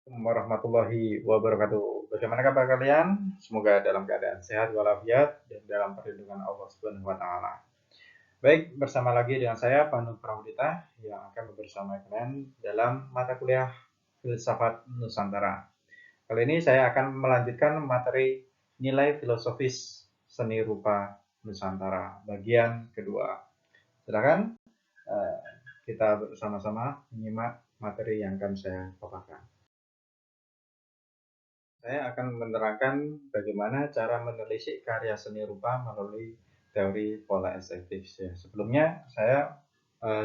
Warahmatullahi wabarakatuh. Bagaimana kabar kalian? Semoga dalam keadaan sehat walafiat dan dalam perlindungan Allah Subhanahu wa taala. Baik, bersama lagi dengan saya Pandu Pramudita yang akan bersama kalian dalam mata kuliah Filsafat Nusantara. Kali ini saya akan melanjutkan materi nilai filosofis seni rupa Nusantara bagian kedua. Silakan kita bersama-sama menyimak materi yang akan saya paparkan. Saya akan menerangkan bagaimana cara menelisik karya seni rupa melalui teori pola estetik. Ya, sebelumnya saya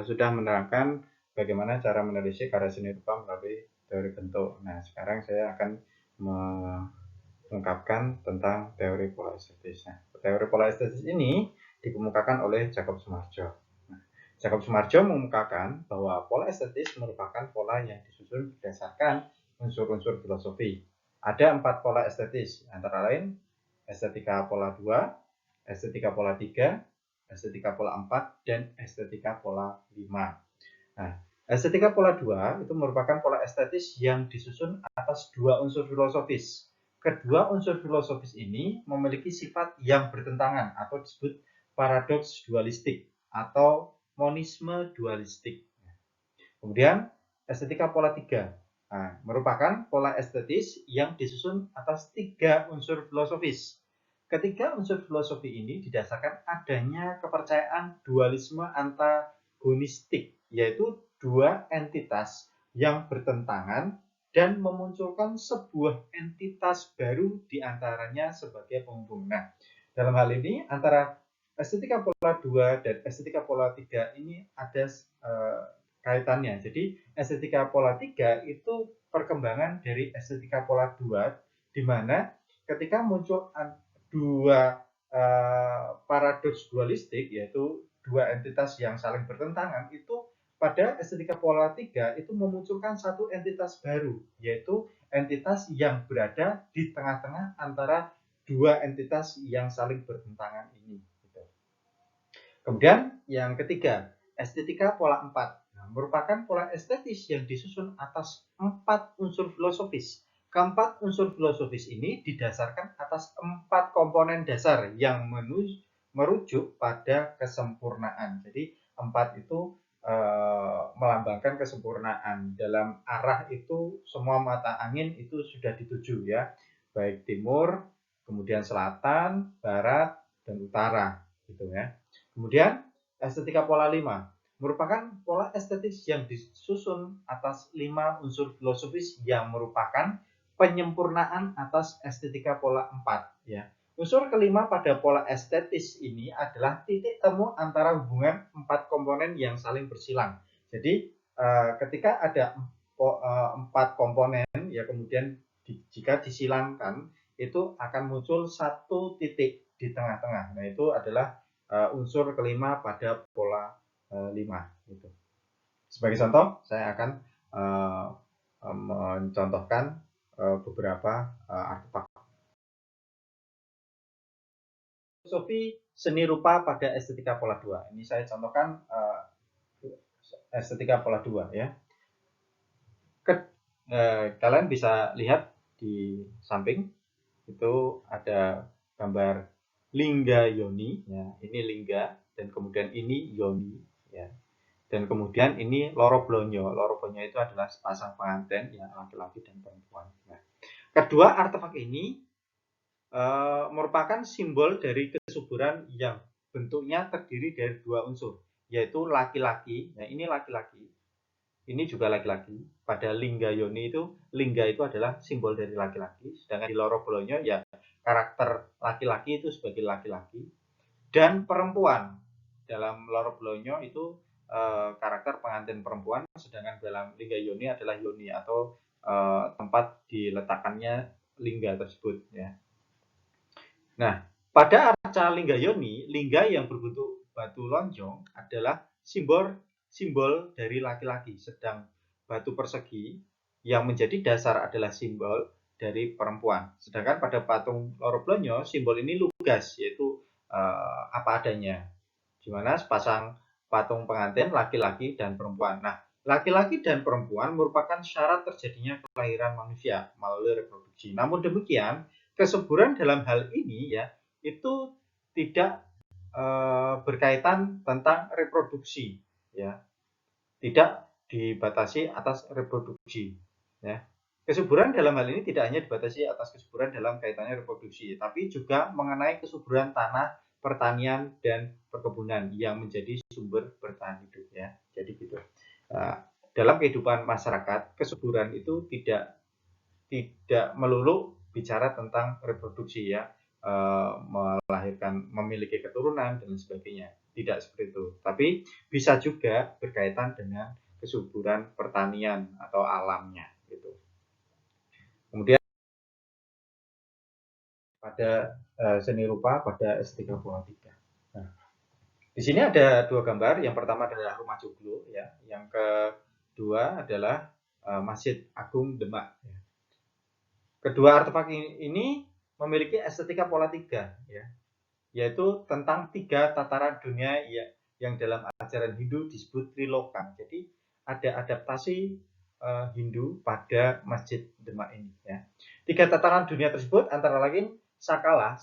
sudah menerangkan bagaimana cara menelisik karya seni rupa melalui teori bentuk. Nah, sekarang saya akan mengungkapkan tentang teori pola estetis. Nah, teori pola estetis ini dikemukakan oleh Jacob Sumarjo. Nah, Jacob Sumarjo mengemukakan bahwa pola estetis merupakan pola yang disusun berdasarkan unsur-unsur filosofi. Ada 4 pola estetis, antara lain estetika pola 2, estetika pola 3, estetika pola 4, dan estetika pola 5. Nah, estetika pola 2 itu merupakan pola estetis yang disusun atas 2 unsur filosofis. Kedua unsur filosofis ini memiliki sifat yang bertentangan atau disebut paradoks dualistik atau monisme dualistik. Kemudian estetika pola 3 merupakan pola estetis yang disusun atas 3 unsur filosofis. Ketiga unsur filosofi ini didasarkan adanya kepercayaan dualisme antagonistik, yaitu dua entitas yang bertentangan dan memunculkan sebuah entitas baru diantaranya sebagai penghubung. Nah, dalam hal ini antara estetika pola 2 dan estetika pola 3 ini ada kaitannya. Jadi estetika pola 3 itu perkembangan dari estetika pola 2, di mana ketika muncul dua paradoks dualistik, yaitu dua entitas yang saling bertentangan, itu pada estetika pola 3 itu memunculkan satu entitas baru, yaitu entitas yang berada di tengah-tengah antara dua entitas yang saling bertentangan ini. Kemudian yang ketiga, estetika pola 4 merupakan pola estetis yang disusun atas 4 unsur filosofis. Keempat unsur filosofis ini didasarkan atas 4 komponen dasar yang merujuk pada kesempurnaan. Jadi 4 itu melambangkan kesempurnaan. Dalam arah itu semua mata angin itu sudah dituju ya, baik timur, kemudian selatan, barat, dan utara gitu ya. Kemudian estetika pola 5 merupakan pola estetis yang disusun atas 5 unsur filosofis yang merupakan penyempurnaan atas estetika pola 4 ya. Unsur kelima pada pola estetis ini adalah titik temu antara hubungan 4 komponen yang saling bersilang. Jadi ketika ada 4 komponen ya, kemudian jika disilangkan itu akan muncul satu titik di tengah-tengah. Nah, itu adalah unsur kelima pada pola 5 gitu. Sebagai contoh, saya akan mencontohkan beberapa artefak filosofi seni rupa pada estetika pola 2. Ini saya contohkan estetika pola 2 ya. Kalian bisa lihat di samping itu ada gambar lingga yoni ya. Ini lingga dan kemudian ini yoni ya. Dan kemudian ini loro blonyo. Loro blonyo itu adalah sepasang pengantin yang laki-laki dan perempuan. Nah, kedua artefak ini merupakan simbol dari kesuburan yang bentuknya terdiri dari dua unsur, yaitu laki-laki. Nah, ini laki-laki. Ini juga laki-laki. Pada lingga yoni itu, lingga itu adalah simbol dari laki-laki. Sedangkan di loro blonyo ya karakter laki-laki itu sebagai laki-laki. Dan perempuan. Dalam loro blonyo itu karakter pengantin perempuan, sedangkan dalam lingga yoni adalah yoni atau tempat diletakkannya lingga tersebut ya. Nah, pada arca lingga yoni, lingga yang berbentuk batu lonjong adalah simbol dari laki-laki, sedang batu persegi yang menjadi dasar adalah simbol dari perempuan. Sedangkan pada patung loro blonyo, simbol ini lugas, yaitu apa adanya, di mana sepasang patung pengantin laki-laki dan perempuan. Nah, laki-laki dan perempuan merupakan syarat terjadinya kelahiran manusia melalui reproduksi. Namun demikian, kesuburan dalam hal ini ya itu tidak berkaitan tentang reproduksi, ya, tidak dibatasi atas reproduksi, ya. Kesuburan dalam hal ini tidak hanya dibatasi atas kesuburan dalam kaitannya reproduksi, tapi juga mengenai kesuburan tanah, pertanian, dan perkebunan yang menjadi sumber bertahan hidup, ya. Jadi gitu. Dalam kehidupan masyarakat, kesuburan itu tidak melulu bicara tentang reproduksi, ya, melahirkan, memiliki keturunan dan sebagainya. Tidak seperti itu. Tapi bisa juga berkaitan dengan kesuburan pertanian atau alamnya gitu. Kemudian pada seni rupa pada estetika pola 3. Nah, di sini ada dua gambar. Yang pertama adalah rumah joglo, ya. Yang kedua adalah Masjid Agung Demak. Ya. Kedua artefak ini memiliki estetika pola 3, ya, yaitu tentang 3 tataran dunia yang dalam ajaran Hindu disebut Triloka. Jadi ada adaptasi Hindu pada Masjid Demak ini, ya. 3 tataran dunia tersebut antara lain sakala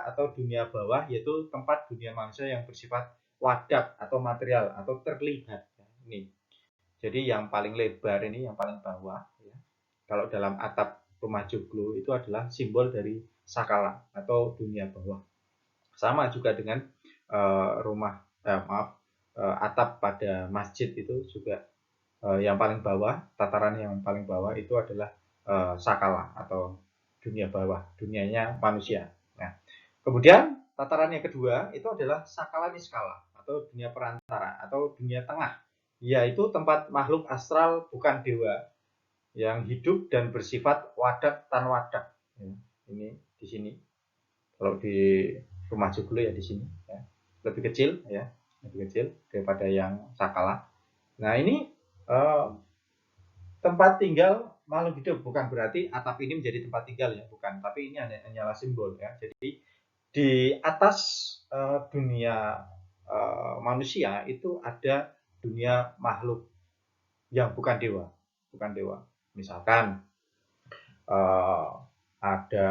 atau dunia bawah, yaitu tempat dunia manusia yang bersifat wadak atau material atau terlihat. Ini. Jadi yang paling lebar ini, yang paling bawah, ya. Kalau dalam atap rumah joglo itu adalah simbol dari sakala atau dunia bawah. Sama juga dengan atap pada masjid itu juga yang paling bawah, tataran yang paling bawah itu adalah sakala atau dunia bawah, dunianya manusia. Nah, kemudian tataran yang kedua itu adalah sakala niskala atau dunia perantara atau dunia tengah, yaitu tempat makhluk astral bukan dewa yang hidup dan bersifat wadak tan wadak. Ini di sini. Kalau di rumah joglo ya di sini, ya, lebih kecil, ya, lebih kecil daripada yang sakala. Nah, ini tempat tinggal makhluk hidup, bukan berarti atap ini menjadi tempat tinggal, ya, bukan, tapi ini hanyalah simbol, ya. Jadi di atas dunia manusia itu ada dunia makhluk yang bukan dewa, misalkan ada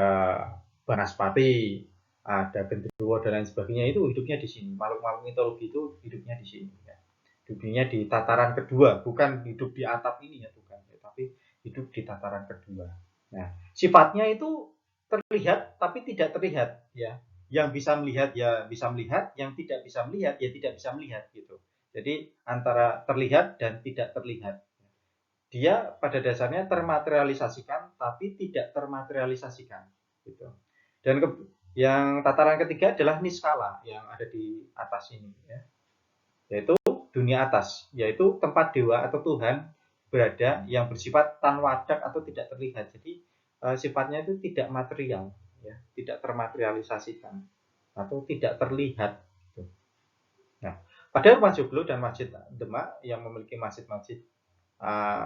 Banaspati, ada Genderuwo dan lain sebagainya, itu hidupnya di sini. Makhluk-makhluk mitologi itu hidupnya di sini, ya. Hidupnya di tataran kedua, bukan hidup di atap ini, ya, bukan, ya, tapi hidup di tataran kedua. Nah, sifatnya itu terlihat tapi tidak terlihat, ya. Yang bisa melihat ya bisa melihat, yang tidak bisa melihat ya tidak bisa melihat gitu. Jadi antara terlihat dan tidak terlihat. Dia pada dasarnya termaterialisasikan tapi tidak termaterialisasikan gitu. Dan yang tataran ketiga adalah niskala yang ada di atas ini, ya, yaitu dunia atas, yaitu tempat dewa atau Tuhan berada yang bersifat tan wadak atau tidak terlihat. Jadi sifatnya itu tidak material, ya, tidak termaterialisasikan atau tidak terlihat gitu. Nah, pada rumah joglo dan Masjid Demak yang memiliki masjid-masjid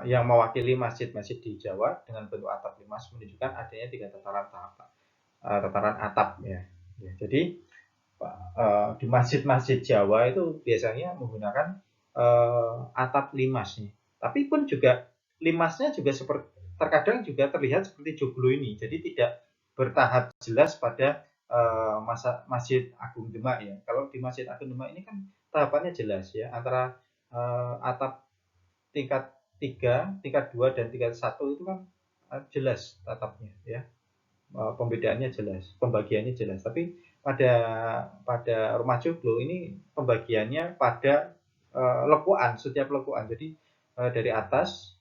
yang mewakili masjid-masjid di Jawa dengan bentuk atap limas menunjukkan adanya 3 tataran atap, ya. Jadi di masjid-masjid Jawa itu biasanya menggunakan atap limas nih. Tapi pun juga limasnya juga seperti terkadang juga terlihat seperti joglo ini. Jadi tidak bertahap jelas pada Masjid Agung Demak, ya. Kalau di Masjid Agung Demak ini kan tahapannya jelas, ya, antara atap tingkat 3, tingkat 2 dan tingkat 1 itu kan jelas tatapnya, ya. Pembedaannya jelas, pembagiannya jelas. Tapi pada rumah joglo ini pembagiannya pada lekuan, setiap lekuan. Jadi dari atas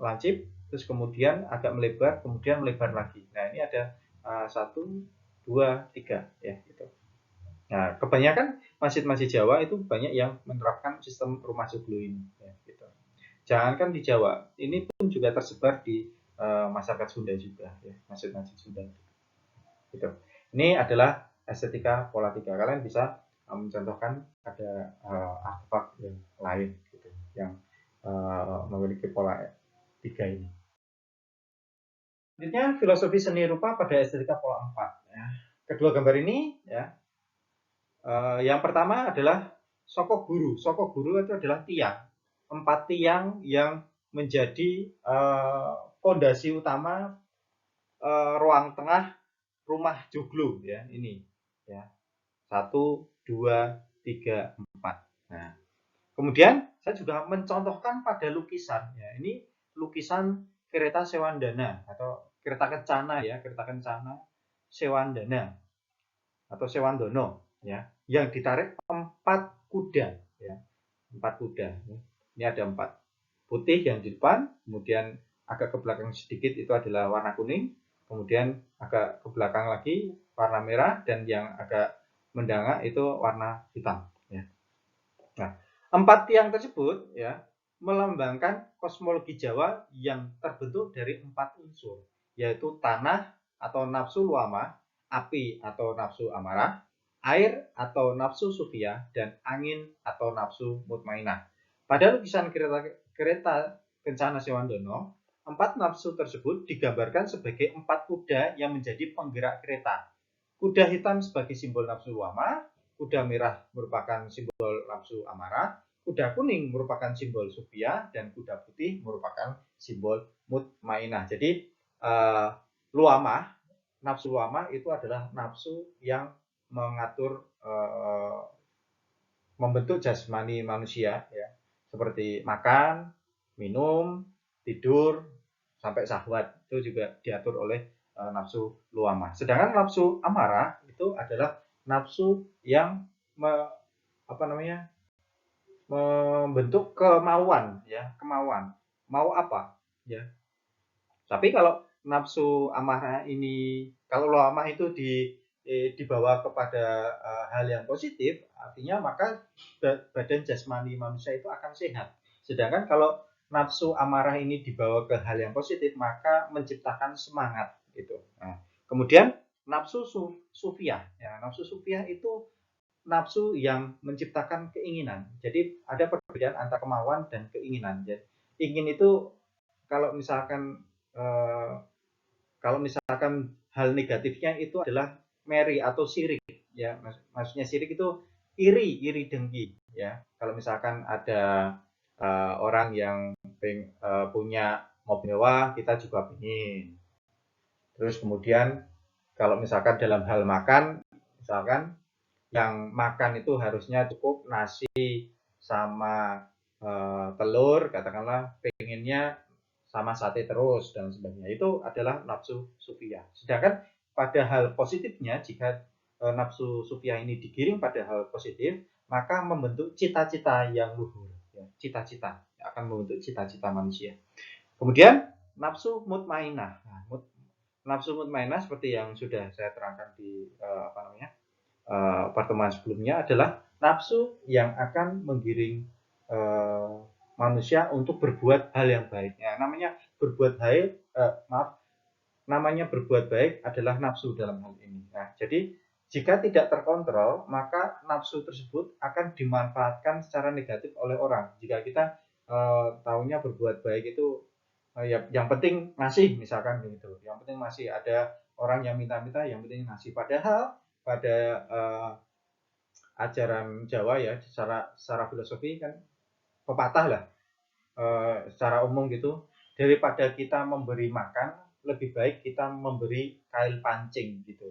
lancip, terus kemudian agak melebar, kemudian melebar lagi. Nah, ini ada 1, 2, 3, ya, gitu. Nah, kebanyakan masjid-masjid Jawa itu banyak yang menerapkan sistem rumah joglo ini, ya, gitu. Jangankan di Jawa, ini pun juga tersebar di masyarakat Sunda juga, ya, masjid-masjid Sunda. Gitu. Ini adalah estetika pola 3. Kalian bisa mencontohkan ada artefak yang lain gitu, yang memiliki pola 3 ini. Selanjutnya filosofi seni rupa pada estetika pola 4. Ya. Kedua gambar ini, ya, yang pertama adalah soko guru. Soko guru itu adalah tiang. 4 tiang yang menjadi fondasi utama ruang tengah rumah joglo ya ini ya 1, 2, 3, 4. Nah, kemudian saya juga mencontohkan pada lukisan ya. Ini lukisan kereta Sewandana atau kereta kencana ya, kereta kencana Sewandana atau Sewandono ya, yang ditarik 4 kuda ya. 4 kuda. Ini ada 4. Putih yang di depan, kemudian agak ke belakang sedikit itu adalah warna kuning, kemudian agak ke belakang lagi warna merah, dan yang agak mendangak itu warna hitam ya. Nah, 4 tiang tersebut ya melambangkan kosmologi Jawa yang terbentuk dari 4 unsur, yaitu tanah atau nafsu luama, api atau nafsu amarah, air atau nafsu sufia, dan angin atau nafsu mutmainah. Pada lukisan kereta kencana Sewandono, 4 nafsu tersebut digambarkan sebagai 4 kuda yang menjadi penggerak kereta. Kuda hitam sebagai simbol nafsu luama, kuda merah merupakan simbol nafsu amarah, kuda kuning merupakan simbol sufia, dan kuda putih merupakan simbol mutmainah. Jadi luama, nafsu luama itu adalah nafsu yang mengatur membentuk jasmani manusia ya, seperti makan, minum, tidur, sampai syahwat itu juga diatur oleh nafsu luama. Sedangkan nafsu amarah itu adalah nafsu yang membentuk kemauan ya, kemauan mau apa ya. Tapi kalau nafsu amarah ini, kalau luama itu dibawa kepada hal yang positif, artinya maka badan jasmani manusia itu akan sehat. Sedangkan kalau nafsu amarah ini dibawa ke hal yang positif, maka menciptakan semangat gitu. Nah, kemudian nafsu sufia, ya, nafsu sufia itu nafsu yang menciptakan keinginan. Jadi ada perbedaan antara kemauan dan keinginan. Jadi, ingin itu kalau misalkan eh, kalau misalkan hal negatifnya itu adalah meri atau sirik ya, maksudnya sirik itu iri dengki ya. Kalau misalkan ada orang yang punya mobil mewah, kita juga ingin. Terus kemudian kalau misalkan dalam hal makan, misalkan yang makan itu harusnya cukup nasi sama telur, katakanlah pengennya sama sate terus dan sebagainya, itu adalah nafsu sufia. Sedangkan pada hal positifnya, jika nafsu sufia ini digiring pada hal positif, maka membentuk cita-cita yang luhur ya. Cita-cita akan membentuk cita-cita manusia. Kemudian nafsu mutmainah. Nah, nafsu mutmainah seperti yang sudah saya terangkan di pertemuan sebelumnya adalah nafsu yang akan menggiring manusia untuk berbuat hal yang baik. Ya, namanya berbuat baik adalah nafsu dalam hal ini. Nah, jadi jika tidak terkontrol, maka nafsu tersebut akan dimanfaatkan secara negatif oleh orang. Jika kita tahunya berbuat baik itu ya, yang penting ngasih misalkan begitu. Yang penting masih ada orang yang minta-minta, yang penting ngasih. Padahal pada ajaran Jawa ya, secara filosofi kan pepatah lah secara umum gitu, daripada kita memberi makan, lebih baik kita memberi kail pancing gitu.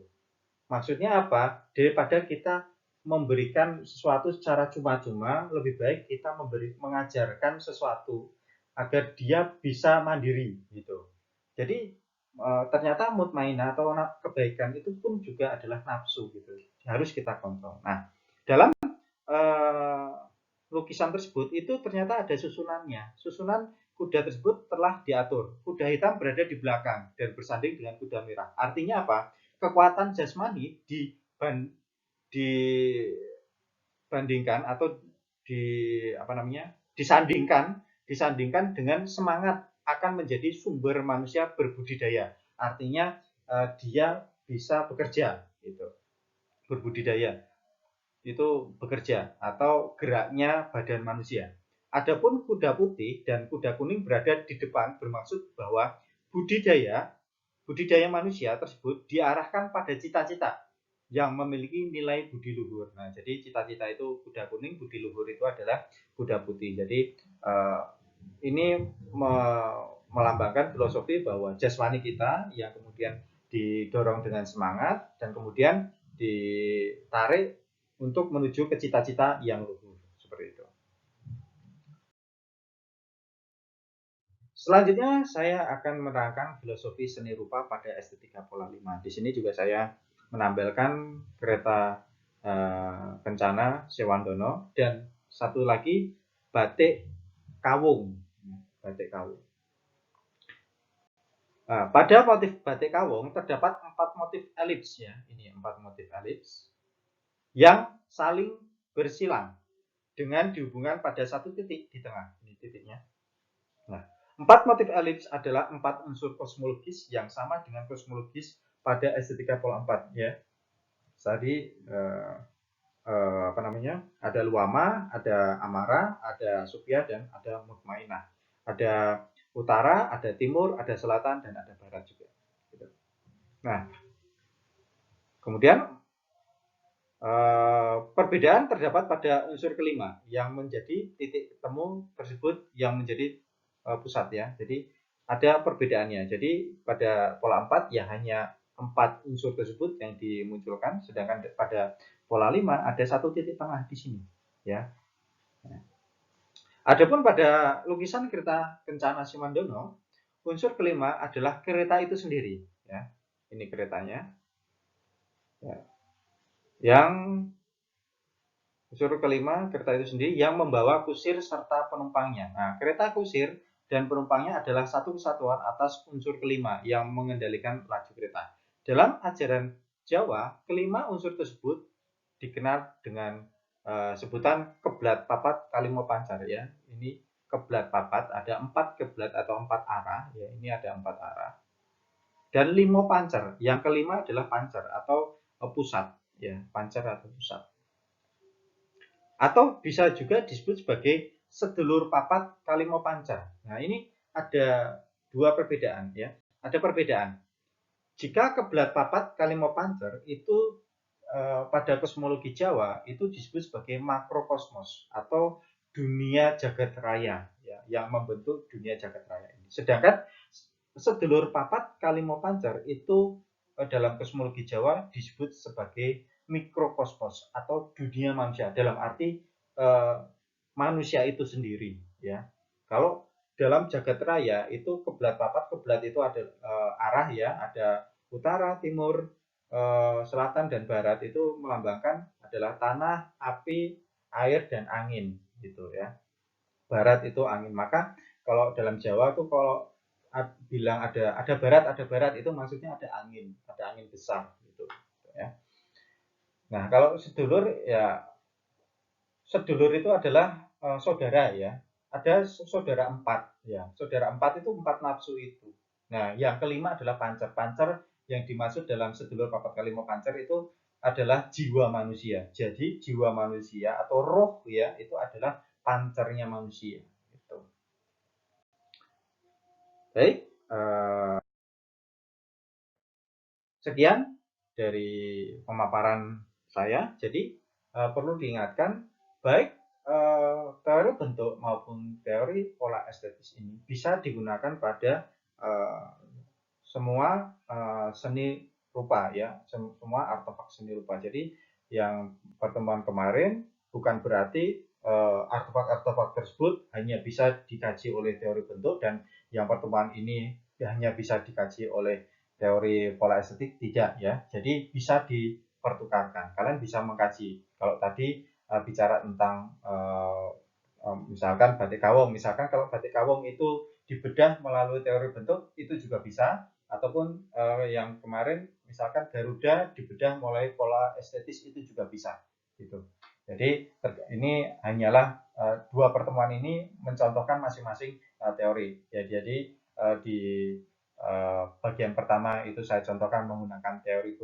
Maksudnya apa? Daripada kita memberikan sesuatu secara cuma-cuma, lebih baik kita mengajarkan sesuatu agar dia bisa mandiri gitu. Jadi ternyata mutmainah atau kebaikan itu pun juga adalah nafsu gitu. Harus kita kontrol. Nah, dalam lukisan tersebut itu ternyata ada susunannya. Susunan kuda tersebut telah diatur. Kuda hitam berada di belakang dan bersanding dengan kuda merah. Artinya apa? Kekuatan jasmani dibandingkan atau disandingkan dengan semangat akan menjadi sumber manusia berbudidaya. Artinya dia bisa bekerja gitu. Berbudidaya itu bekerja atau geraknya badan manusia. Adapun kuda putih dan kuda kuning berada di depan bermaksud bahwa budidaya manusia tersebut diarahkan pada cita-cita yang memiliki nilai budi luhur. Nah, jadi cita-cita itu kuda kuning, budi luhur itu adalah kuda putih. Jadi ini melambangkan filosofi bahwa jasmani kita yang kemudian didorong dengan semangat dan kemudian ditarik untuk menuju ke cita-cita yang luhur, seperti itu. Selanjutnya saya akan menerangkan filosofi seni rupa pada estetika pola 5. Di sini juga saya menampilkan kereta Kencana Sewandono dan satu lagi batik Kawung. Batik Kawung. Nah, pada motif batik Kawung terdapat 4 motif elips ya. Ini 4 motif elips yang saling bersilang dengan dihubungkan pada satu titik di tengah. Ini titiknya. Nah, 4 motif elips adalah 4 unsur kosmologis yang sama dengan kosmologis pada estetika pola 4 ya. Tadi apa namanya? Ada Luama, ada Amara, ada Supya dan ada Mutmainah. Ada utara, ada timur, ada selatan dan ada barat juga. Nah, kemudian perbedaan terdapat pada unsur kelima yang menjadi titik temu tersebut yang menjadi pusat ya. Jadi ada perbedaannya. Jadi pada pola 4 ya hanya 4 unsur tersebut yang dimunculkan, sedangkan pada pola 5 ada satu titik tengah di sini ya. Adapun pada lukisan kereta Kencana Simandono, unsur kelima adalah kereta itu sendiri ya. Ini keretanya. Ya. Yang unsur kelima kereta itu sendiri yang membawa kusir serta penumpangnya. Nah, kereta kusir dan penumpangnya adalah satu kesatuan atas unsur kelima yang mengendalikan laju kereta. Dalam ajaran Jawa, kelima unsur tersebut dikenal dengan sebutan keblat papat kalimo pancar ya. Ini keblat papat, ada 4 keblat atau 4 arah ya. Ini ada 4 arah. Dan limo pancar, yang kelima adalah pancar atau pusat ya, pancar atau pusat. Atau bisa juga disebut sebagai sedulur papat kalimo pancar. Nah, ini ada dua perbedaan ya. Ada perbedaan. Jika keblat papat kalimo pancar itu pada kosmologi Jawa itu disebut sebagai makrokosmos atau dunia jagat raya ya, yang membentuk dunia jagat raya ini. Sedangkan sedulur papat kalimo pancar itu dalam kosmologi Jawa disebut sebagai mikrokosmos atau dunia manusia dalam arti manusia itu sendiri ya. Kalau dalam jagat raya itu keblat papat, keblat itu ada arah ya, ada utara, timur, selatan dan barat itu melambangkan adalah tanah, api, air dan angin gitu ya. Barat itu angin. Maka kalau dalam Jawa tuh kalau bilang ada barat itu maksudnya ada angin besar gitu ya. Nah, kalau sedulur ya sedulur itu adalah saudara ya. Ada saudara 4 ya. Saudara 4 itu 4 nafsu itu. Nah, yang kelima adalah pancar. Pancar yang dimaksud dalam sedulur papat kalimo pancar itu adalah jiwa manusia. Jadi jiwa manusia atau roh ya itu adalah pancarnya manusia. Gitu. Baik, sekian dari pemaparan saya. Jadi perlu diingatkan baik teori bentuk maupun teori pola estetis ini bisa digunakan pada semua seni rupa ya, semua artefak seni rupa. Jadi yang pertemuan kemarin bukan berarti artefak-artefak tersebut hanya bisa dikaji oleh teori bentuk dan yang pertemuan ini hanya bisa dikaji oleh teori pola estetik, tidak ya. Jadi bisa dipertukarkan. Kalian bisa mengkaji. Kalau tadi bicara tentang misalkan batik kawung, misalkan kalau batik kawung itu dibedah melalui teori bentuk itu juga bisa, ataupun yang kemarin misalkan Garuda dibedah mulai pola estetis itu juga bisa gitu. Jadi ini hanyalah dua pertemuan ini mencontohkan masing-masing teori ya. Jadi di bagian pertama itu saya contohkan menggunakan teori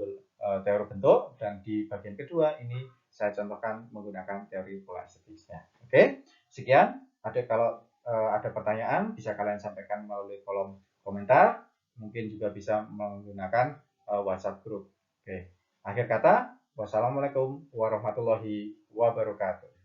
bentuk, dan di bagian kedua ini saya contohkan menggunakan teori pola estetisnya. Oke, sekian. Kalau ada pertanyaan bisa kalian sampaikan melalui kolom komentar, mungkin juga bisa menggunakan WhatsApp group. Oke, akhir kata Wassalamualaikum warahmatullahi wabarakatuh.